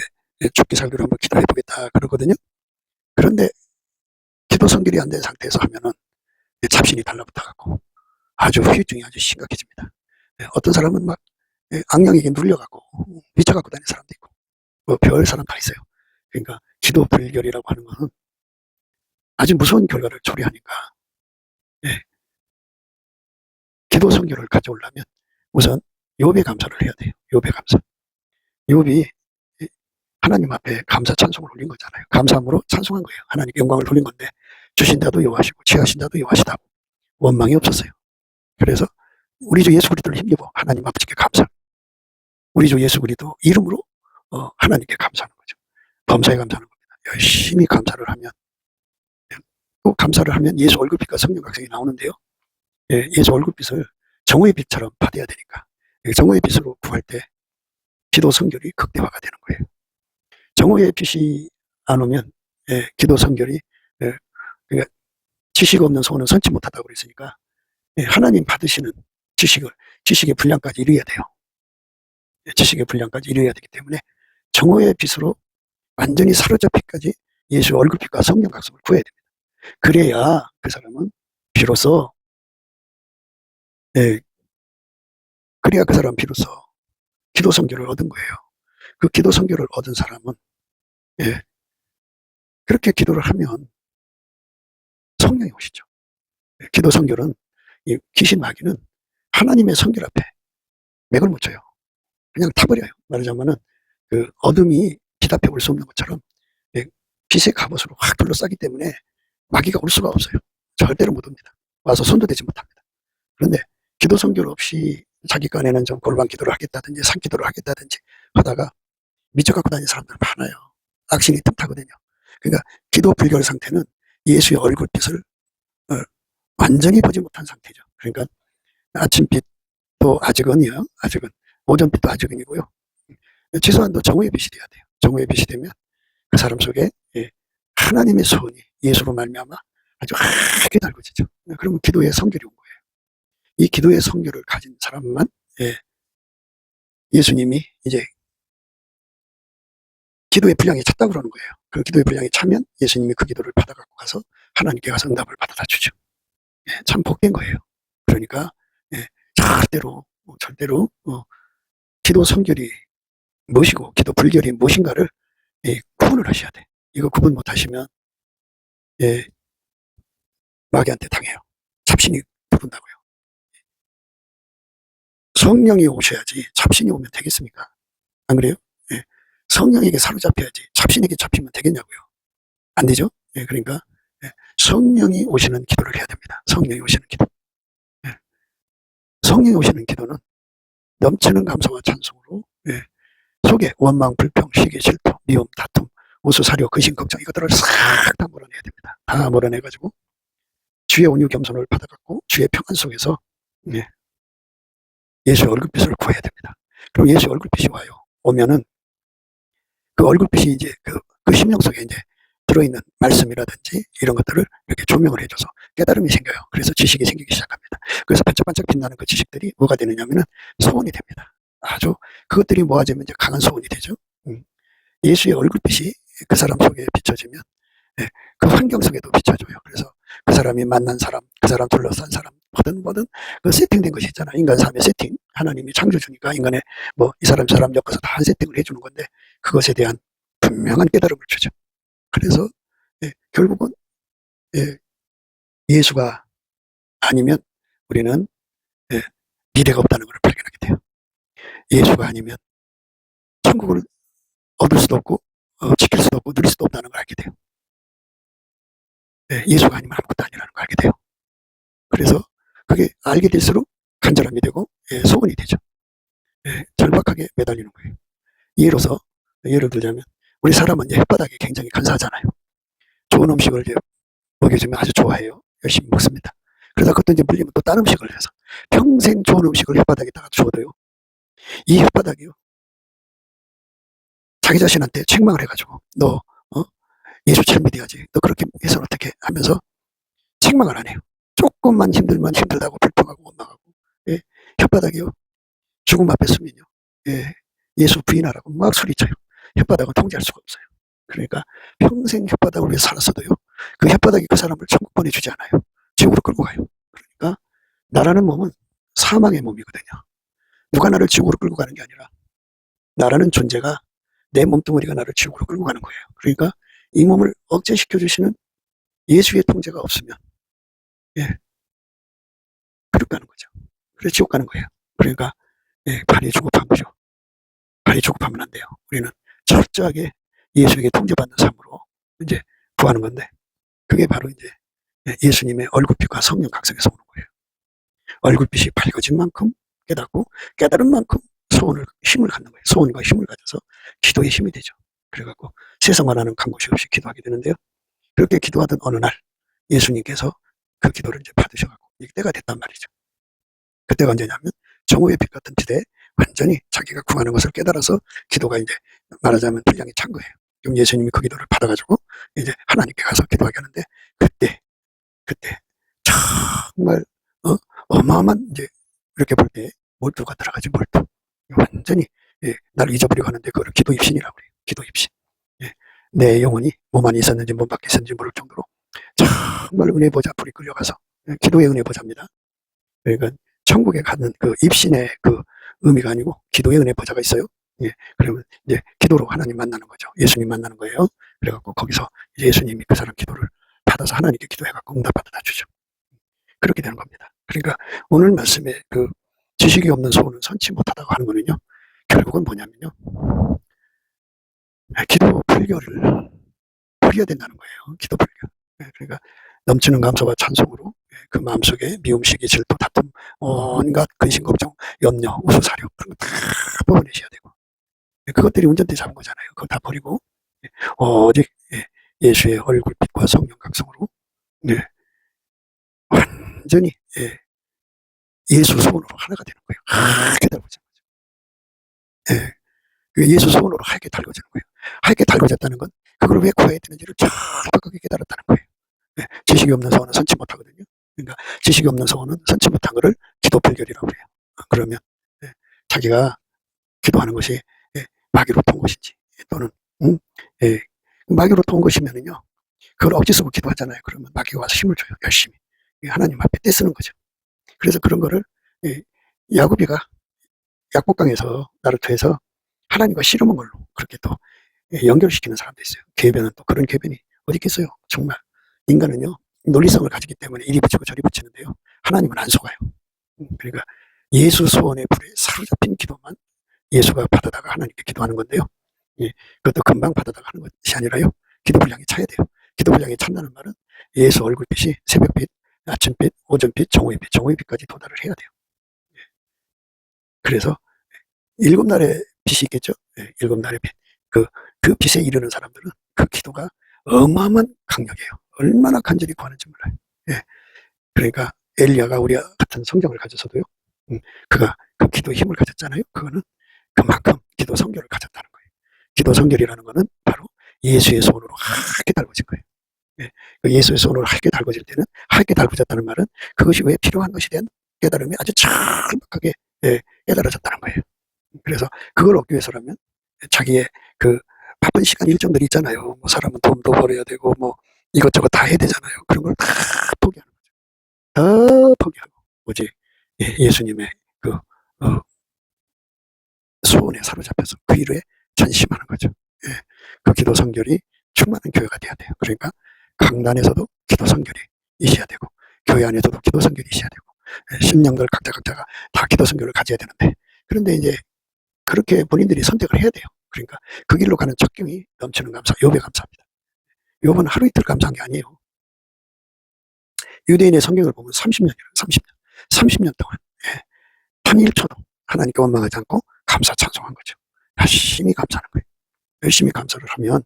죽기 살기로 한번 기도해 보겠다 그러거든요. 그런데 기도 성결이 안 된 상태에서 하면은 잡신이 달라붙어갖고 아주 후유증이 아주 심각해집니다. 어떤 사람은 막 악령에게 눌려갖고 미쳐갖고 다니는 사람도 있고 뭐 별 사람 다 있어요. 그러니까 기도 불결이라고 하는 것은 아주 무서운 결과를 초래하니까 기도 성결을 가져오려면 우선 욥의 감사를 해야 돼요. 욥의 감사. 욥이 하나님 앞에 감사 찬송을 올린 거잖아요. 감사함으로 찬송한 거예요. 하나님께 영광을 돌린 건데 주신 자도 여호와시고 취하신 자도 여호와시다. 원망이 없었어요. 그래서 우리 주 예수 그리스도를 힘입어 하나님 아버지께 감사. 우리 주 예수 그리스도 이름으로 하나님께 감사하는 거죠. 범사에 감사하는 겁니다. 열심히 감사를 하면 또 감사를 하면 예수 얼굴빛과 성령 각성이 나오는데요. 예수 얼굴빛을 정오의 빛처럼 받아야 되니까 정오의 빛으로 구할 때 기도 성결이 극대화가 되는 거예요. 정오의 빛이 안 오면 기도 성결이 그러니까 지식 없는 소원은 선치 못하다고 그랬으니까 하나님 받으시는 지식의 분량까지 이루어야 돼요. 지식의 분량까지 이루어야 되기 때문에 정오의 빛으로 완전히 사로잡히기까지 예수 얼굴빛과 성령 각성을 구해야 됩니다. 그래야 그 사람은 비로소 그래야 그 사람은 비로소 기도 성결을 얻은 거예요. 그 기도 성결을 얻은 사람은 그렇게 기도를 하면 성령이 오시죠. 기도 성결은 귀신 마귀는 하나님의 성결 앞에 맥을 못 쳐요. 그냥 타버려요. 말하자면은 그 어둠이 기답해 올 수 없는 것처럼 빛의 갑옷으로 확 둘러싸기 때문에 마귀가 올 수가 없어요. 절대로 못 옵니다. 와서 손도 대지 못합니다. 그런데 기도 성결 없이 자기 간에는 좀 골방 기도를 하겠다든지 산 기도를 하겠다든지 하다가 미쳐갖고 다니는 사람들 많아요. 악신이 틈타거든요. 그러니까 기도 불결 상태는 예수의 얼굴빛을 완전히 보지 못한 상태죠. 그러니까 아침빛도 아직은요. 아직은 오전빛도 아직은이고요. 최소한도 정오의 빛이 돼야 돼요. 정오의 빛이 되면 그 사람 속에 하나님의 소원이 예수로 말미암아 아주 하게 달궈지죠. 그러면 기도의 성결이 온 거예요. 이 기도의 성결을 가진 사람만 예수님이 이제 기도의 분량이 찼다고 그러는 거예요. 그 기도의 분량이 차면 예수님이 그 기도를 받아갖고 가서 하나님께 가서 응답을 받아다 주죠. 참 복된 거예요. 그러니까 절대로 기도 성결이 무엇이고 기도 불결이 무엇인가를 구분을 하셔야 돼. 이거 구분 못하시면 마귀한테 당해요. 잡신이 부른다고요. 성령이 오셔야지 잡신이 오면 되겠습니까? 안 그래요? 예. 성령에게 사로잡혀야지 잡신에게 잡히면 되겠냐고요. 안 되죠? 예, 그러니까 예, 성령이 오시는 기도를 해야 됩니다. 성령이 오시는 기도. 예. 성령이 오시는 기도는 넘치는 감사와 찬송으로 예, 속에 원망, 불평, 시기, 질투, 미움, 다툼, 우수, 사료, 근심, 걱정 이것들을 싹 다 몰아내야 됩니다. 다 몰아내가지고 주의 온유 겸손을 받아갖고 주의 평안 속에서 예, 예수의 얼굴빛을 구해야 됩니다. 그럼 예수의 얼굴빛이 와요. 오면은 그 얼굴빛이 이제 그 심령 속에 이제 들어있는 말씀이라든지 이런 것들을 이렇게 조명을 해줘서 깨달음이 생겨요. 그래서 지식이 생기기 시작합니다. 그래서 반짝반짝 빛나는 그 지식들이 뭐가 되느냐면은 소원이 됩니다. 아주 그것들이 모아지면 이제 강한 소원이 되죠. 예수의 얼굴빛이 그 사람 속에 비춰지면 예, 그 환경 속에도 비춰줘요. 그래서 그 사람이 만난 사람, 그 사람 둘러싼 사람, 뭐든 그 세팅된 것이 있잖아. 인간 삶의 세팅. 하나님이 창조주니까 인간의 뭐 이 사람 저 사람 엮어서 다 세팅을 해주는 건데 그것에 대한 분명한 깨달음을 주죠. 그래서 예, 결국은 예, 예수가 아니면 우리는 예, 미래가 없다는 걸 발견하게 돼요. 예수가 아니면 천국을 얻을 수도 없고 지킬 수도 없고 누릴 수도 없다는 걸 알게 돼요. 예, 예수가 아니면 아무것도 아니라는 걸 알게 돼요. 그래서 그게 알게 될수록 간절함이 되고 예, 소원이 되죠. 예, 절박하게 매달리는 거예요. 예를 들자면 우리 사람은 이제 혓바닥이 굉장히 간사하잖아요. 좋은 음식을 이제 먹여주면 아주 좋아해요. 열심히 먹습니다. 그러다 그것도 이제 물리면 또 다른 음식을 해서 평생 좋은 음식을 혓바닥에다가 주어도요. 이 혓바닥이요. 자기 자신한테 책망을 해가지고 너 예수 잘 믿어야지. 너 그렇게 해서는 어떻게 하면서 책망을 안 해요. 조금만 힘들면 힘들다고 불평하고 원망하고 예, 혓바닥이요. 죽음 앞에 서면요. 예, 예수 부인하라고 막 소리쳐요. 혓바닥은 통제할 수가 없어요. 그러니까 평생 혓바닥을 위해 살았어도요. 그 혓바닥이 그 사람을 천국 보내주지 않아요. 지옥으로 끌고 가요. 그러니까 나라는 몸은 사망의 몸이거든요. 누가 나를 지옥으로 끌고 가는 게 아니라 나라는 존재가 내 몸뚱어리가 나를 지옥으로 끌고 가는 거예요. 그러니까 이 몸을 억제시켜 주시는 예수의 통제가 없으면 예, 그렇게 가는 거죠. 그래서 지옥 가는 거예요. 그러니까 예, 발이 조급한 거죠. 발이 조급하면 안 돼요. 우리는 철저하게 예수에게 통제받는 삶으로 이제 구하는 건데 그게 바로 이제 예수님의 얼굴빛과 성령 각성에서 오는 거예요. 얼굴빛이 밝아진 만큼 깨닫고 깨달은 만큼 힘을 갖는 거예요. 소원과 힘을 가져서 기도의 힘이 되죠. 그래갖고 세상 하나는 간 곳이 없이 기도하게 되는데요. 그렇게 기도하던 어느 날 예수님께서 그 기도를 이제 받으셔갖고 이때가 됐단 말이죠. 그때가 언제냐면 정오의 빛 같은 시대에 완전히 자기가 구하는 것을 깨달아서 기도가 이제 말하자면 분량이 찬 거예요. 그럼 예수님이 그 기도를 받아가지고 이제 하나님께 가서 기도하게 하는데 그때 정말 어마어마한 이제 이렇게 볼 때 몰두가 들어가지 몰두. 완전히 예, 나를 잊어버리고 하는데 그거를 기도 입신이라고 그래요. 기도 입신. 예, 내 영혼이 몸 안에 있었는지 몸 밖에 있었는지 모를 정도로 정말 은혜 보좌 불이 끌려가서 예, 기도의 은혜 보좌입니다. 그러니까 천국에 가는 그 입신의 그 의미가 아니고 기도의 은혜 보좌가 있어요. 예, 그러면 이제 기도로 하나님 만나는 거죠. 예수님 만나는 거예요. 그래갖고 거기서 예수님이 그 사람 기도를 받아서 하나님께 기도해갖고 응답받아 주죠. 그렇게 되는 겁니다. 그러니까 오늘 말씀에 그 지식이 없는 소원은 선치 못하다고 하는 거는요. 결국은 뭐냐면요. 기도 불교를 버려야 된다는 거예요. 기도 불교. 그러니까 넘치는 감사와 찬송으로 그 마음속에 미움, 시기, 질투, 다툼, 온갖 근심, 걱정, 염려, 우수, 사료 그런 거 다 뽑아내셔야 되고 그것들이 운전대 잡은 거잖아요. 그거 다 버리고 오직 예수의 얼굴빛과 성령 각성으로 완전히 예수 소원으로 하나가 되는 거예요. 하얗게 달궈지는 거죠. 그 예수 소원으로 하얗게 달궈지는 거예요. 하얗게 달궈졌다는 건 그걸 왜 구해야 되는지를 정확하게 깨달았다는 거예요. 지식이 없는 소원은 선치 못하거든요. 그러니까 지식이 없는 소원은 선치 못한 거를 기도불결이라고 해요. 그러면 자기가 기도하는 것이 마귀로부터 온 것인지 또는 마귀로부터 온 것이면은요 그걸 억지 쓰고 기도하잖아요. 그러면 마귀가 와서 힘을 줘요. 열심히 하나님 앞에 떼쓰는 거죠. 그래서 그런 거를 야곱이가 약복강에서 나루토에서 하나님과 씨름한 걸로 그렇게 또 연결시키는 사람도 있어요. 궤변은 또 그런 궤변이 어디 있겠어요. 정말 인간은요 논리성을 가지기 때문에 이리 붙이고 저리 붙이는데요. 하나님은 안 속아요. 그러니까 예수 소원의 불에 사로잡힌 기도만 예수가 받아다가 하나님께 기도하는 건데요. 예, 그것도 금방 받아다가 하는 것이 아니라요. 기도 분량이 차야 돼요. 기도 분량이 찬다는 말은 예수 얼굴빛이 새벽빛, 아침빛, 오전빛, 정오의빛, 정오의빛까지 도달을 해야 돼요. 예. 그래서 7날의 빛이 있겠죠. 예, 7날의 빛. 그 빛에 이르는 사람들은 그 기도가 어마어마한 강력이에요. 얼마나 간절히 구하는지 몰라요. 예. 그러니까 엘리야가 우리와 같은 성경을 가져서도요. 그가 그 기도 힘을 가졌잖아요. 그거는 그만큼 기도 성결을 가졌다는 거예요. 기도 성결이라는 거는 바로 예수의 손으로 하얗게 달궈진 거예요. 예. 그 예수의 손으로 하얗게 달궈질 때는 하얗게 달궈졌다는 말은 그것이 왜 필요한 것이 된 깨달음이 아주 정확하게 깨달아졌다는 거예요. 그래서 그걸 얻기 위해서라면 자기의 그 바쁜 시간 일정들이 있잖아요. 뭐 사람은 돈도 벌어야 되고 뭐 이것저것 다 해야 되잖아요. 그런 걸 다 포기하는 거죠. 다 포기하고 오직 예수님의 그 소원에 사로잡혀서 그 일에 전심하는 거죠. 예. 그 기도 성결이 충만한 교회가 돼야 돼요. 그러니까 강단에서도 기도 성결이 있어야 되고 교회 안에서도 기도 성결이 있어야 되고 신령들 각자가 다 기도 성결을 가져야 되는데 그런데 이제 그렇게 본인들이 선택을 해야 돼요. 그러니까 그 길로 가는 적경이 넘치는 감사, 욥에 감사합니다. 욥은 하루 이틀 감사한 게 아니에요. 유대인의 성경을 보면 30년이에요. 30년 동안 단 1초도 하나님께 원망하지 않고 감사 찬송한 거죠. 열심히 감사하는 거예요. 열심히 감사를 하면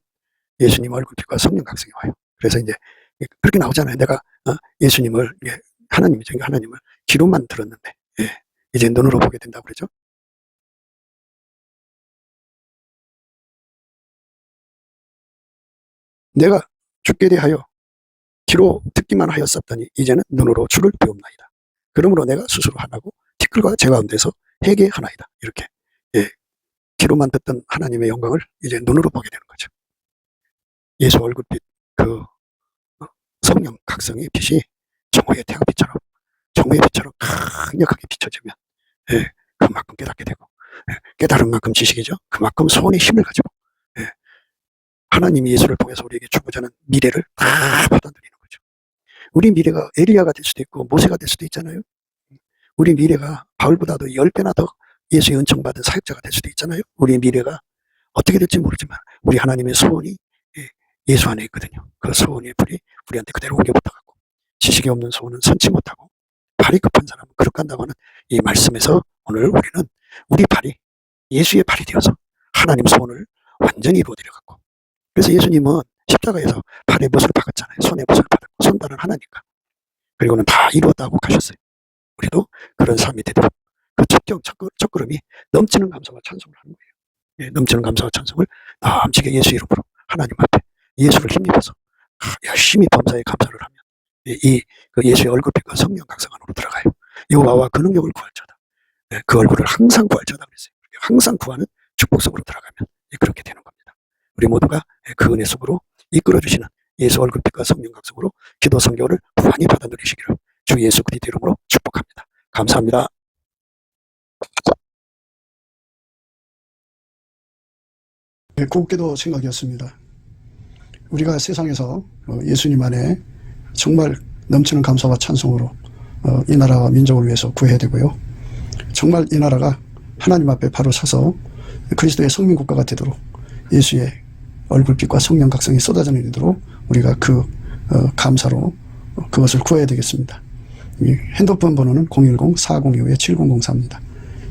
예수님 얼굴빛과 성령 각성이 와요. 그래서 이제 그렇게 나오잖아요. 내가 예수님을 하나님을 귀로만 들었는데 이제 눈으로 보게 된다고 그러죠. 내가 주께 대하여 귀로 듣기만 하였었더니 이제는 눈으로 주를 배웁나이다. 그러므로 내가 스스로 하나고 티끌과 제 가운데서 회개하나이다. 이렇게 귀로만 듣던 하나님의 영광을 이제 눈으로 보게 되는 거죠. 예수 얼굴빛 그 성령 각성의 빛이 정오의 태양빛처럼 강력하게 비춰지면 그만큼 깨닫게 되고 깨달은 만큼 지식이죠. 그만큼 소원의 힘을 가지고 하나님이 예수를 통해서 우리에게 주고자 하는 미래를 다 받아들이는 거죠. 우리 미래가 엘리야가 될 수도 있고 모세가 될 수도 있잖아요. 우리 미래가 바울보다도 10배나 더 예수의 은총받은 사역자가 될 수도 있잖아요. 우리 미래가 어떻게 될지 모르지만 우리 하나님의 소원이 예수 안에 있거든요. 그 소원의 불이 우리한테 그대로 옮겨 붙어갖고 지식이 없는 소원은 선치 못하고 발이 급한 사람은 그릇 간다고 하는 이 말씀에서 오늘 우리는 우리 발이 예수의 발이 되어서 하나님 소원을 완전히 이루어드려갖고 그래서 예수님은 십자가에서 발에 못을 박았잖아요. 손에 못을 박았고 손발은 하나니까. 그리고는 다 이루었다고 가셨어요. 우리도 그런 삶이 되도록 그 첫걸음이 넘치는 감사와 찬송을 하는 거예요. 넘치는 감사와 찬송을 넘치게 예수 이름으로 하나님 앞에 예수를 힘입어서 열심히 범사에 감사를 하면 그 예수의 얼굴빛과 성령 각성 안으로 들어가요. 여호와와 그 능력을 구할자다. 그 얼굴을 항상 구할자다 그랬어요. 항상 구하는 축복 속으로 들어가면 그렇게 되는 겁니다. 우리 모두가 그 은혜 속으로 이끌어주시는 예수 얼굴빛과 성령 각성으로 기도 성결을 부안히 받아 누리시기를 주 예수 그리스도 이름으로 축복합니다. 감사합니다. 곱게도 생각이었습니다. 우리가 세상에서 예수님 안에 정말 넘치는 감사와 찬송으로 이 나라와 민족을 위해서 구해야 되고요. 정말 이 나라가 하나님 앞에 바로 서서 그리스도의 성민국가가 되도록 예수의 얼굴빛과 성령 각성이 쏟아져 내리도록 우리가 그 감사로 그것을 구해야 되겠습니다. 핸드폰 번호는 010-4025-7004입니다.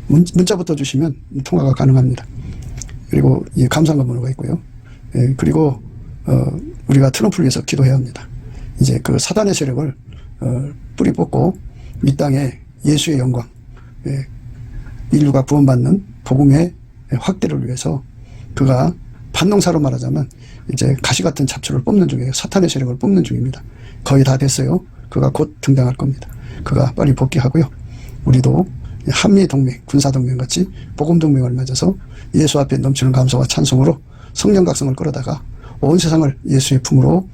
문자부터 주시면 통화가 가능합니다. 그리고 이 감사한 번호가 있고요. 그리고 우리가 트럼프를 위해서 기도해야 합니다. 이제 그 사단의 세력을 뿌리 뽑고 이 땅에 예수의 영광, 인류가 구원받는 복음의 확대를 위해서 그가 반농사로 말하자면 이제 가시 같은 잡초를 뽑는 중이에요. 사탄의 세력을 뽑는 중입니다. 거의 다 됐어요. 그가 곧 등장할 겁니다. 그가 빨리 복귀하고요. 우리도 한미동맹, 군사동맹 같이 복음동맹을 맺어서 예수 앞에 넘치는 감사와 찬송으로 성령 각성을 끌어다가 온 세상을 예수의 품으로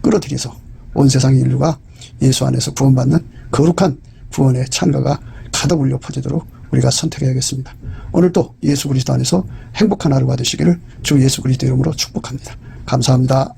끌어들여서 온 세상의 인류가 예수 안에서 구원받는 거룩한 구원의 찬가가 가득 울려 퍼지도록 우리가 선택해야겠습니다. 오늘도 예수 그리스도 안에서 행복한 하루가 되시기를 주 예수 그리스도 이름으로 축복합니다. 감사합니다.